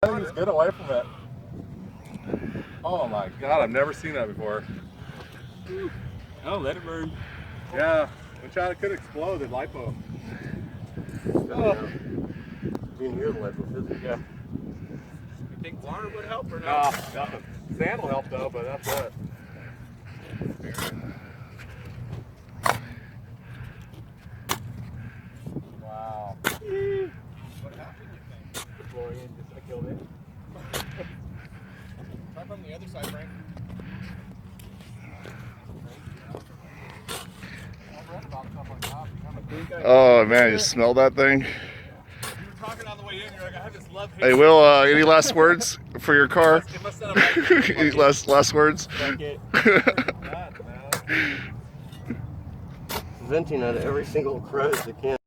I think he's good away from it. Oh my god, I've never seen that before. Oh, let it burn. Yeah, which it could explode at LiPo. Oh. You can hear the LiPo physics. Yeah. You think water would help or No, not? nothing. Sand will help though, but that's it. Wow. What happened, you think? The Florin just killed it. Try from the other side, Frank. Oh man, you smell that thing? You were talking on the way in, you're like, I have this love hate. Hey, Will, any last words for your car? It must sound like Any last words? Venting at every single crevice it can.